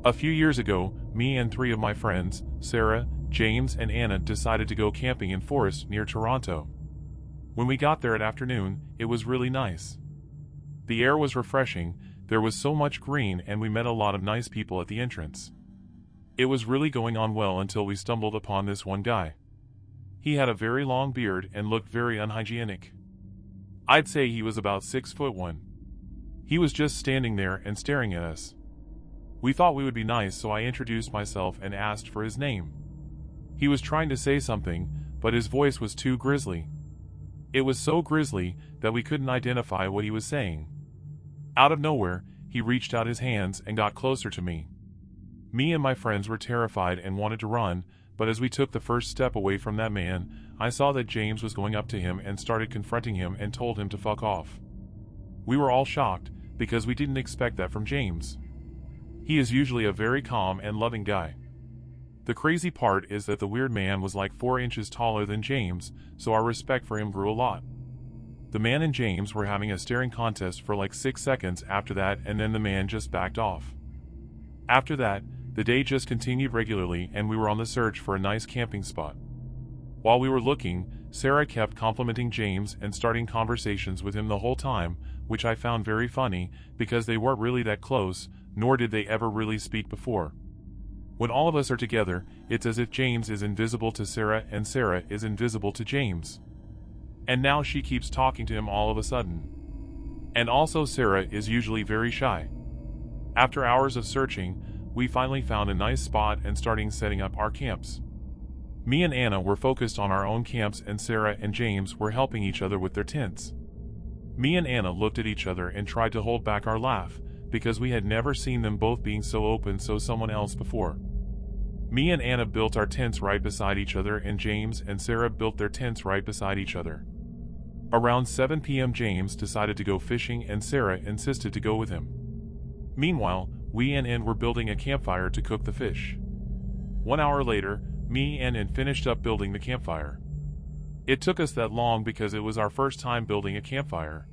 A few years ago, me and 3 of my friends, Sarah, James, and Anna, decided to go camping in forest near Toronto. When we got there at afternoon, it was really nice. The air was refreshing, there was so much green, and we met a lot of nice people at the entrance. It was really going on well until we stumbled upon this one guy. He had a very long beard and looked very unhygienic. I'd say he was about 6'1". He was just standing there and staring at us. We thought we would be nice, so I introduced myself and asked for his name. He was trying to say something, but his voice was too grisly. It was so grisly that we couldn't identify what he was saying. Out of nowhere, he reached out his hands and got closer to me. Me and my friends were terrified and wanted to run, but as we took the first step away from that man, I saw that James was going up to him and started confronting him and told him to fuck off. We were all shocked, because we didn't expect that from James. He is usually a very calm and loving guy. The crazy part is that the weird man was like 4 inches taller than James, so our respect for him grew a lot. The man and James were having a staring contest for like 6 seconds after that, and then the man just backed off. After that, the day just continued regularly, and we were on the search for a nice camping spot. While we were looking, Sarah kept complimenting James and starting conversations with him the whole time, which I found very funny, because they weren't really that close, nor did they ever really speak before. When all of us are together, it's as if James is invisible to Sarah and Sarah is invisible to James. And now she keeps talking to him all of a sudden. And also Sarah is usually very shy. After hours of searching, we finally found a nice spot and starting setting up our camps. Me and Anna were focused on our own camps, and Sarah and James were helping each other with their tents. Me and Anna looked at each other and tried to hold back our laugh, because we had never seen them both being so open so someone else before. Me and Anna built our tents right beside each other, and James and Sarah built their tents right beside each other. Around 7 p.m. James decided to go fishing, and Sarah insisted to go with him. Meanwhile, we and Ann were building a campfire to cook the fish. 1 hour later, me and Ann finished up building the campfire. It took us that long because it was our first time building a campfire.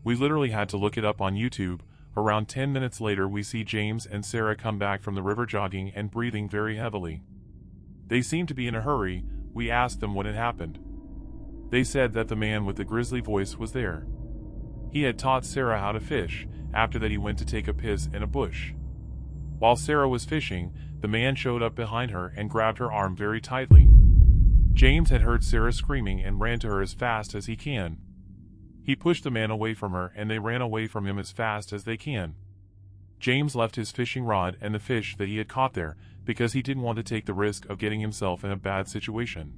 We literally had to look it up on YouTube. Around 10 minutes later, we see James and Sarah come back from the river jogging and breathing very heavily. They seemed to be in a hurry. We asked them what had happened. They said that the man with the grisly voice was there. He had taught Sarah how to fish. After that, he went to take a piss in a bush. While Sarah was fishing, the man showed up behind her and grabbed her arm very tightly. James had heard Sarah screaming and ran to her as fast as he can. He pushed the man away from her, and they ran away from him as fast as they can. James left his fishing rod and the fish that he had caught there, because he didn't want to take the risk of getting himself in a bad situation.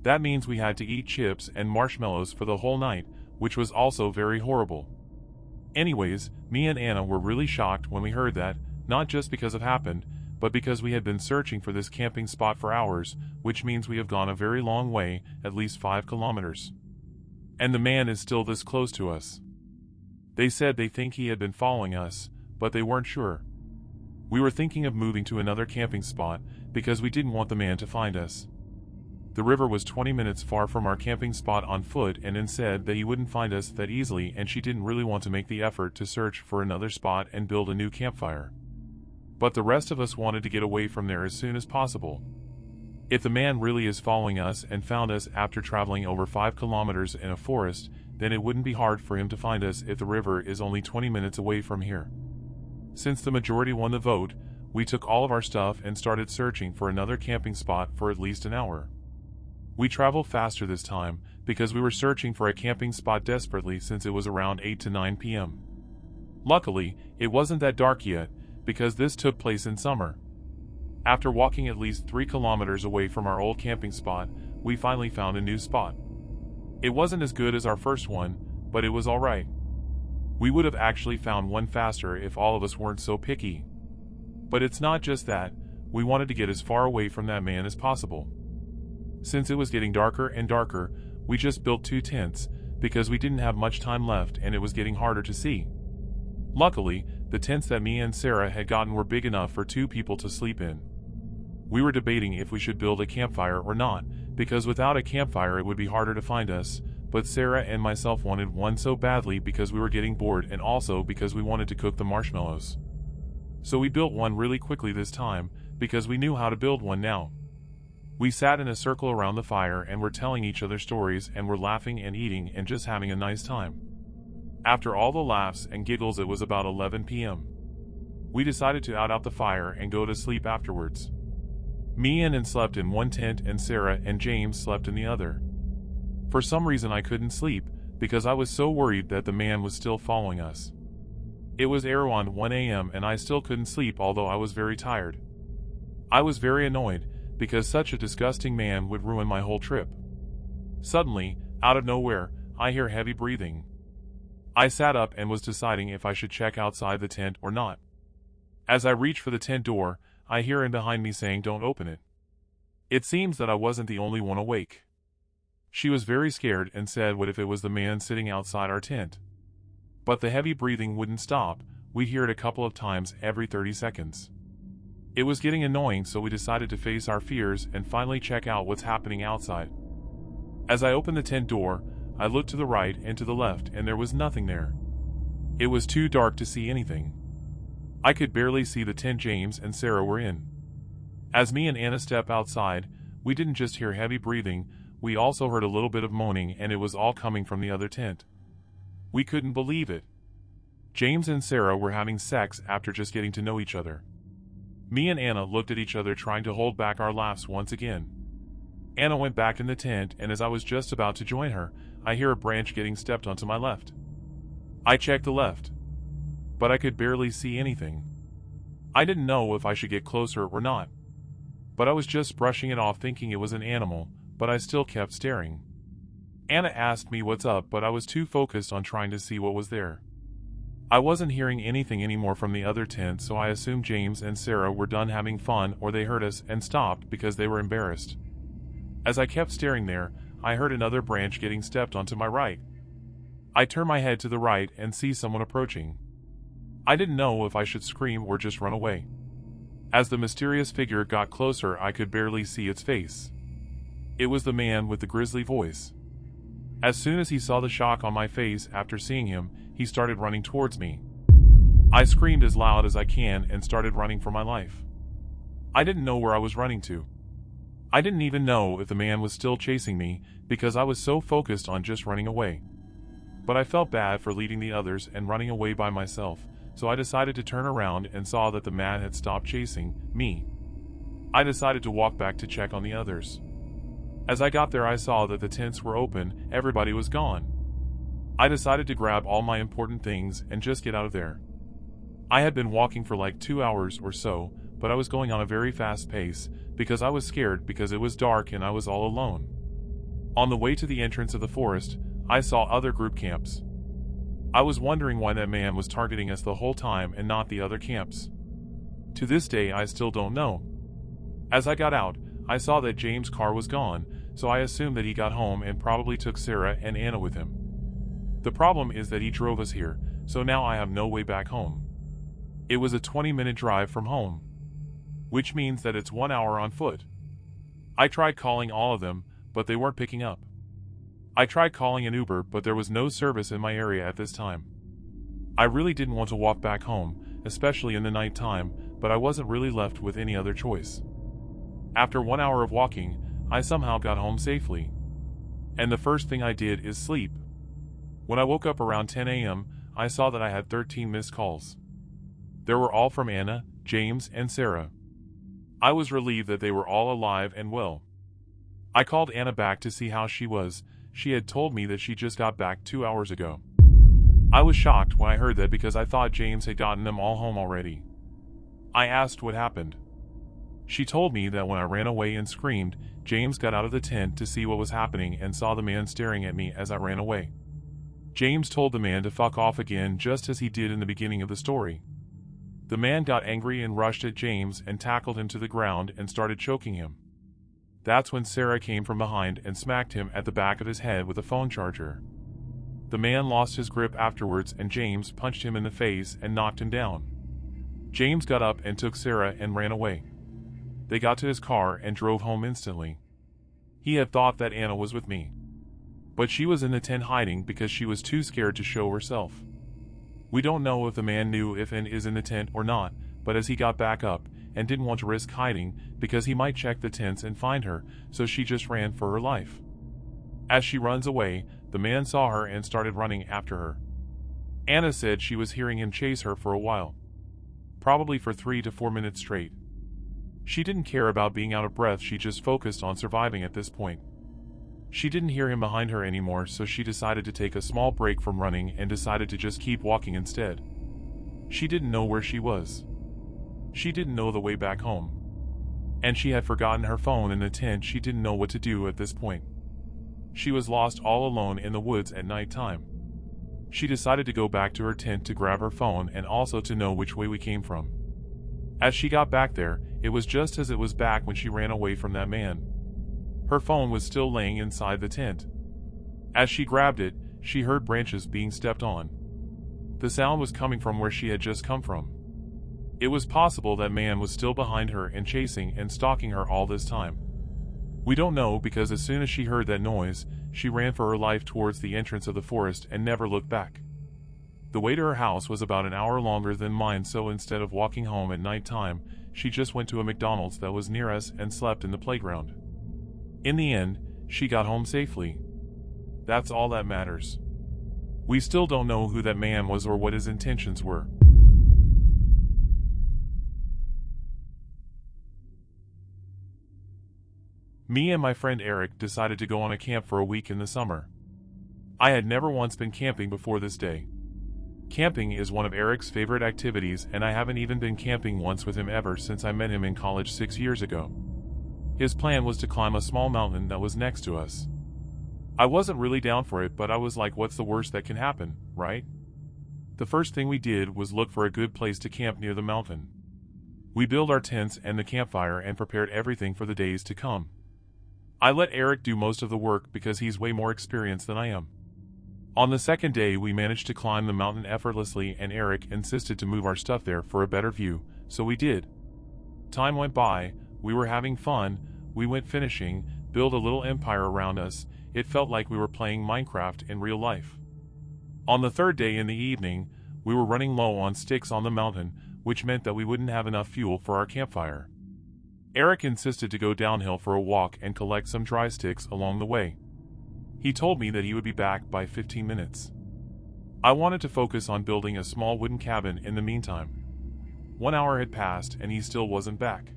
That means we had to eat chips and marshmallows for the whole night, which was also very horrible. Anyways, me and Anna were really shocked when we heard that, not just because it happened, but because we had been searching for this camping spot for hours, which means we have gone a very long way, at least 5 kilometers. And the man is still this close to us. They said they think he had been following us, but they weren't sure. We were thinking of moving to another camping spot, because we didn't want the man to find us. The river was 20 minutes far from our camping spot on foot, and Ann said that he wouldn't find us that easily, and she didn't really want to make the effort to search for another spot and build a new campfire. But the rest of us wanted to get away from there as soon as possible. If the man really is following us and found us after traveling over 5 kilometers in a forest, then it wouldn't be hard for him to find us if the river is only 20 minutes away from here. Since the majority won the vote, we took all of our stuff and started searching for another camping spot for at least an hour. We traveled faster this time, because we were searching for a camping spot desperately since it was around 8 to 9 p.m. Luckily, it wasn't that dark yet, because this took place in summer. After walking at least 3 kilometers away from our old camping spot, we finally found a new spot. It wasn't as good as our first one, but it was alright. We would have actually found one faster if all of us weren't so picky. But it's not just that, we wanted to get as far away from that man as possible. Since it was getting darker and darker, we just built 2 tents, because we didn't have much time left and it was getting harder to see. Luckily, the tents that me and Sarah had gotten were big enough for 2 people to sleep in. We were debating if we should build a campfire or not, because without a campfire it would be harder to find us, but Sarah and myself wanted one so badly because we were getting bored and also because we wanted to cook the marshmallows. So we built one really quickly this time, because we knew how to build one now. We sat in a circle around the fire and were telling each other stories and were laughing and eating and just having a nice time. After all the laughs and giggles, it was about 11 p.m. We decided to out the fire and go to sleep afterwards. Me and Ann slept in one tent and Sarah and James slept in the other. For some reason I couldn't sleep, because I was so worried that the man was still following us. It was around 1 a.m. and I still couldn't sleep, although I was very tired. I was very annoyed, because such a disgusting man would ruin my whole trip. Suddenly, out of nowhere, I hear heavy breathing. I sat up and was deciding if I should check outside the tent or not. As I reach for the tent door, I hear Ann behind me saying, "Don't open it." It seems that I wasn't the only one awake. She was very scared and said, what if it was the man sitting outside our tent? But the heavy breathing wouldn't stop. We'd hear it a couple of times every 30 seconds. It was getting annoying, so we decided to face our fears and finally check out what's happening outside. As I opened the tent door, I looked to the right and to the left, and there was nothing there. It was too dark to see anything. I could barely see the tent James and Sarah were in. As me and Anna stepped outside, we didn't just hear heavy breathing, we also heard a little bit of moaning, and it was all coming from the other tent. We couldn't believe it. James and Sarah were having sex after just getting to know each other. Me and Anna looked at each other, trying to hold back our laughs once again. Anna went back in the tent, and as I was just about to join her, I hear a branch getting stepped onto my left. I checked the left, but I could barely see anything. I didn't know if I should get closer or not, but I was just brushing it off, thinking it was an animal, but I still kept staring. Anna asked me what's up, but I was too focused on trying to see what was there. I wasn't hearing anything anymore from the other tent, so I assumed James and Sarah were done having fun, or they heard us and stopped because they were embarrassed. As I kept staring there, I heard another branch getting stepped onto my right. I turn my head to the right and see someone approaching. I didn't know if I should scream or just run away. As the mysterious figure got closer, I could barely see its face. It was the man with the grisly voice. As soon as he saw the shock on my face after seeing him, he started running towards me. I screamed as loud as I can and started running for my life. I didn't know where I was running to. I didn't even know if the man was still chasing me, because I was so focused on just running away. But I felt bad for leading the others and running away by myself, so I decided to turn around and saw that the man had stopped chasing me. I decided to walk back to check on the others. As I got there, I saw that the tents were open, everybody was gone. I decided to grab all my important things and just get out of there. I had been walking for like 2 hours or so, but I was going on a very fast pace, because I was scared because it was dark and I was all alone. On the way to the entrance of the forest, I saw other group camps. I was wondering why that man was targeting us the whole time and not the other camps. To this day, I still don't know. As I got out, I saw that James' car was gone, so I assumed that he got home and probably took Sarah and Anna with him. The problem is that he drove us here, so now I have no way back home. It was a 20-minute drive from home, which means that it's 1 hour on foot. I tried calling all of them, but they weren't picking up. I tried calling an Uber, but there was no service in my area at this time. I really didn't want to walk back home, especially in the night time, but I wasn't really left with any other choice. After 1 hour of walking, I somehow got home safely. And the first thing I did is sleep. When I woke up around 10 a.m., I saw that I had 13 missed calls. They were all from Anna, James, and Sarah. I was relieved that they were all alive and well. I called Anna back to see how she was. She had told me that she just got back 2 hours ago. I was shocked when I heard that because I thought James had gotten them all home already. I asked what happened. She told me that when I ran away and screamed, James got out of the tent to see what was happening and saw the man staring at me as I ran away. James told the man to fuck off again, just as he did in the beginning of the story. The man got angry and rushed at James and tackled him to the ground and started choking him. That's when Sarah came from behind and smacked him at the back of his head with a phone charger. The man lost his grip afterwards, and James punched him in the face and knocked him down. James got up and took Sarah and ran away. They got to his car and drove home instantly. He had thought that Anna was with me, but she was in the tent hiding because she was too scared to show herself. We don't know if the man knew if Anna is in the tent or not, but as he got back up, and didn't want to risk hiding, because he might check the tents and find her, so she just ran for her life. As she runs away, the man saw her and started running after her. Anna said she was hearing him chase her for a while. Probably for 3 to 4 minutes straight. She didn't care about being out of breath, she just focused on surviving at this point. She didn't hear him behind her anymore, so she decided to take a small break from running and decided to just keep walking instead. She didn't know where she was. She didn't know the way back home. And she had forgotten her phone in the tent. She didn't know what to do at this point. She was lost all alone in the woods at night time. She decided to go back to her tent to grab her phone and also to know which way we came from. As she got back there, it was just as it was back when she ran away from that man. Her phone was still laying inside the tent. As she grabbed it, she heard branches being stepped on. The sound was coming from where she had just come from. It was possible that man was still behind her and chasing and stalking her all this time. We don't know, because as soon as she heard that noise, she ran for her life towards the entrance of the forest and never looked back. The way to her house was about an hour longer than mine, so instead of walking home at night time, she just went to a McDonald's that was near us and slept in the playground. In the end, she got home safely. That's all that matters. We still don't know who that man was or what his intentions were. Me and my friend Eric decided to go on a camp for a week in the summer. I had never once been camping before this day. Camping is one of Eric's favorite activities, and I haven't even been camping once with him ever since I met him in college 6 years ago. His plan was to climb a small mountain that was next to us. I wasn't really down for it, but I was like, what's the worst that can happen, right? The first thing we did was look for a good place to camp near the mountain. We built our tents and the campfire and prepared everything for the days to come. I let Eric do most of the work because he's way more experienced than I am. On the second day, we managed to climb the mountain effortlessly, and Eric insisted to move our stuff there for a better view, so we did. Time went by, we were having fun, we went fishing, built a little empire around us. It felt like we were playing Minecraft in real life. On the third day in the evening, we were running low on sticks on the mountain, which meant that we wouldn't have enough fuel for our campfire. Eric insisted to go downhill for a walk and collect some dry sticks along the way. He told me that he would be back by 15 minutes. I wanted to focus on building a small wooden cabin in the meantime. 1 hour had passed and he still wasn't back.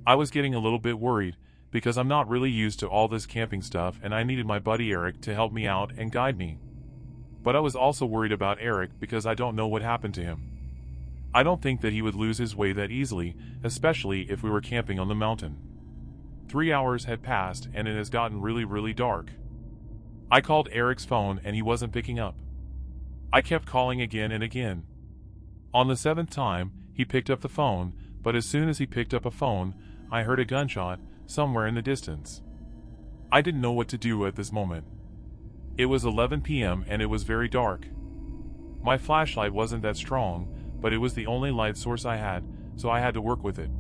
I was getting a little bit worried, because I'm not really used to all this camping stuff and I needed my buddy Eric to help me out and guide me. But I was also worried about Eric because I don't know what happened to him. I don't think that he would lose his way that easily, especially if we were camping on the mountain. 3 hours had passed and it has gotten really dark. I called Eric's phone and he wasn't picking up. I kept calling again and again. On the 7th time, he picked up the phone, but as soon as he picked up a phone, I heard a gunshot somewhere in the distance. I didn't know what to do at this moment. It was 11 p.m. and it was very dark. My flashlight wasn't that strong, but it was the only light source I had, so I had to work with it.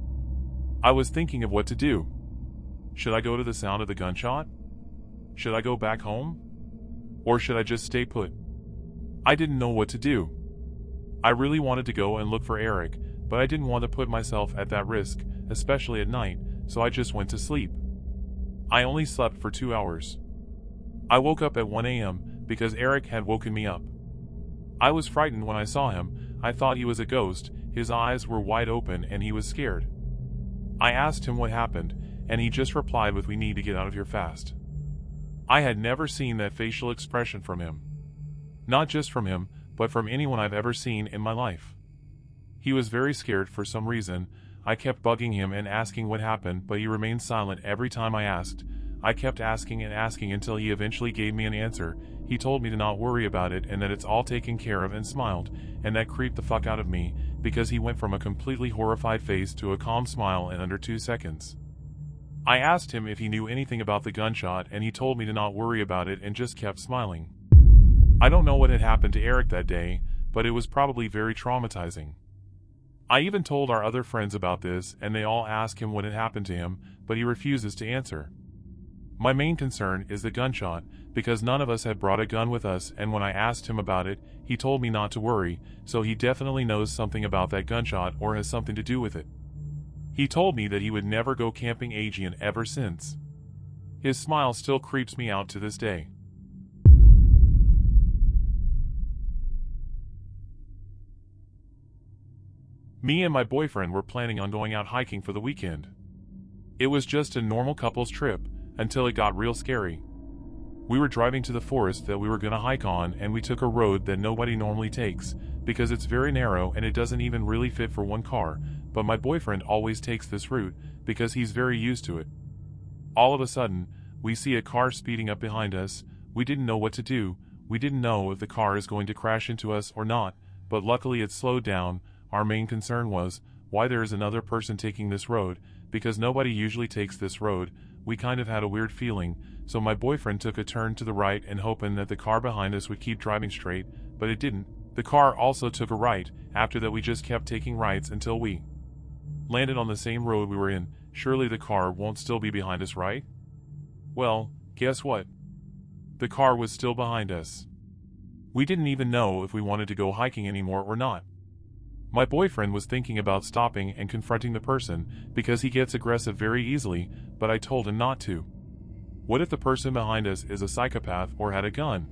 I was thinking of what to do. Should I go to the sound of the gunshot? Should I go back home? Or should I just stay put? I didn't know what to do. I really wanted to go and look for Eric, but I didn't want to put myself at that risk, especially at night, so I just went to sleep. I only slept for 2 hours. I woke up at 1 a.m. because Eric had woken me up. I was frightened when I saw him. I thought he was a ghost. His eyes were wide open and he was scared. I asked him what happened, and he just replied with, "We need to get out of here fast." I had never seen that facial expression from him. Not just from him, but from anyone I've ever seen in my life. He was very scared for some reason. I kept bugging him and asking what happened, but he remained silent every time I asked. I kept asking and asking until he eventually gave me an answer. He told me to not worry about it and that it's all taken care of and smiled, and that creeped the fuck out of me, because he went from a completely horrified face to a calm smile in under 2 seconds. I asked him if he knew anything about the gunshot and he told me to not worry about it and just kept smiling. I don't know what had happened to Eric that day, but it was probably very traumatizing. I even told our other friends about this and they all ask him what had happened to him, but he refuses to answer. My main concern is the gunshot, because none of us had brought a gun with us, and when I asked him about it, he told me not to worry, so he definitely knows something about that gunshot or has something to do with it. He told me that he would never go camping again ever since. His smile still creeps me out to this day. Me and my boyfriend were planning on going out hiking for the weekend. It was just a normal couple's trip, until it got real scary. We were driving to the forest that we were gonna hike on, and we took a road that nobody normally takes, because it's very narrow and it doesn't even really fit for one car, but my boyfriend always takes this route, because he's very used to it. All of a sudden, we see a car speeding up behind us. We didn't know what to do. We didn't know if the car is going to crash into us or not, but luckily it slowed down. Our main concern was, why there is another person taking this road, because nobody usually takes this road. We kind of had a weird feeling, so my boyfriend took a turn to the right and hoping that the car behind us would keep driving straight, but it didn't. The car also took a right. After that we just kept taking rights until we landed on the same road we were in. Surely the car won't still be behind us, right? Well, guess what? The car was still behind us. We didn't even know if we wanted to go hiking anymore or not. My boyfriend was thinking about stopping and confronting the person, because he gets aggressive very easily, but I told him not to. What if the person behind us is a psychopath or had a gun?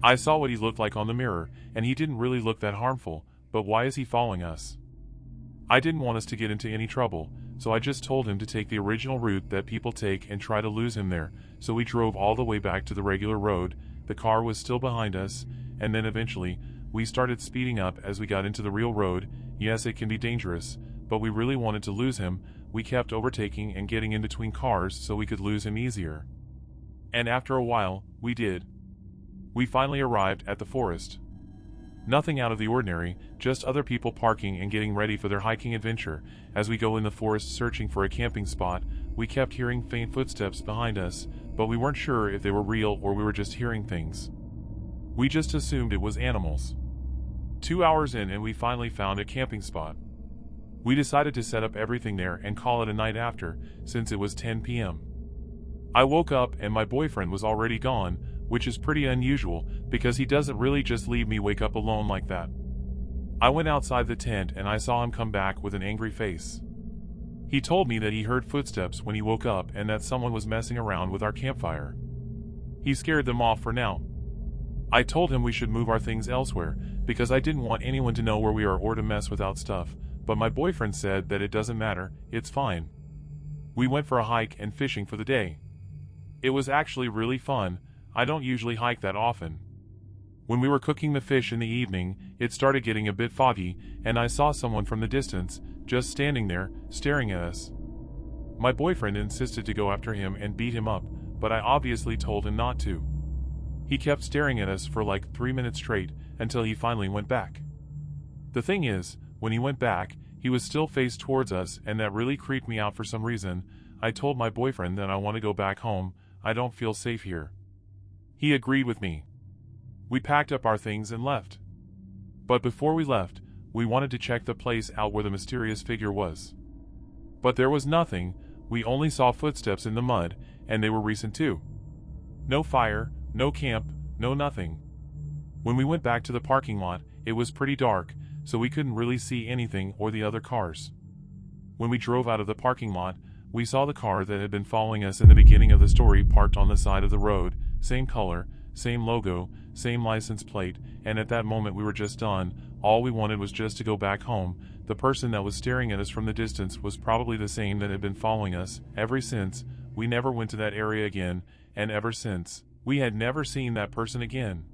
I saw what he looked like on the mirror, and he didn't really look that harmful, but why is he following us? I didn't want us to get into any trouble, so I just told him to take the original route that people take and try to lose him there, so we drove all the way back to the regular road. The car was still behind us, and then eventually, we started speeding up as we got into the real road. Yes, it can be dangerous, but we really wanted to lose him. We kept overtaking and getting in between cars so we could lose him easier. And after a while, we did. We finally arrived at the forest. Nothing out of the ordinary, just other people parking and getting ready for their hiking adventure. As we go in the forest searching for a camping spot, we kept hearing faint footsteps behind us, but we weren't sure if they were real or we were just hearing things. We just assumed it was animals. 2 hours in and we finally found a camping spot. We decided to set up everything there and call it a night after, since it was 10 p.m. I woke up and my boyfriend was already gone, which is pretty unusual, because he doesn't really just leave me wake up alone like that. I went outside the tent and I saw him come back with an angry face. He told me that he heard footsteps when he woke up and that someone was messing around with our campfire. He scared them off for now. I told him we should move our things elsewhere, because I didn't want anyone to know where we are or to mess without stuff, but my boyfriend said that it doesn't matter, it's fine. We went for a hike and fishing for the day. It was actually really fun. I don't usually hike that often. When we were cooking the fish in the evening, it started getting a bit foggy, and I saw someone from the distance, just standing there, staring at us. My boyfriend insisted to go after him and beat him up, but I obviously told him not to. He kept staring at us for like 3 minutes straight, until he finally went back. The thing is, when he went back, he was still faced towards us, and that really creeped me out for some reason. I told my boyfriend that I want to go back home. I don't feel safe here. He agreed with me. We packed up our things and left. But before we left, we wanted to check the place out where the mysterious figure was. But there was nothing. We only saw footsteps in the mud, and they were recent too. No fire, no camp, no nothing. When we went back to the parking lot, it was pretty dark, so we couldn't really see anything or the other cars. When we drove out of the parking lot, we saw the car that had been following us in the beginning of the story parked on the side of the road, same color, same logo, same license plate, and at that moment we were just done. All we wanted was just to go back home. The person that was staring at us from the distance was probably the same that had been following us ever since. We never went to that area again, and ever since, we had never seen that person again.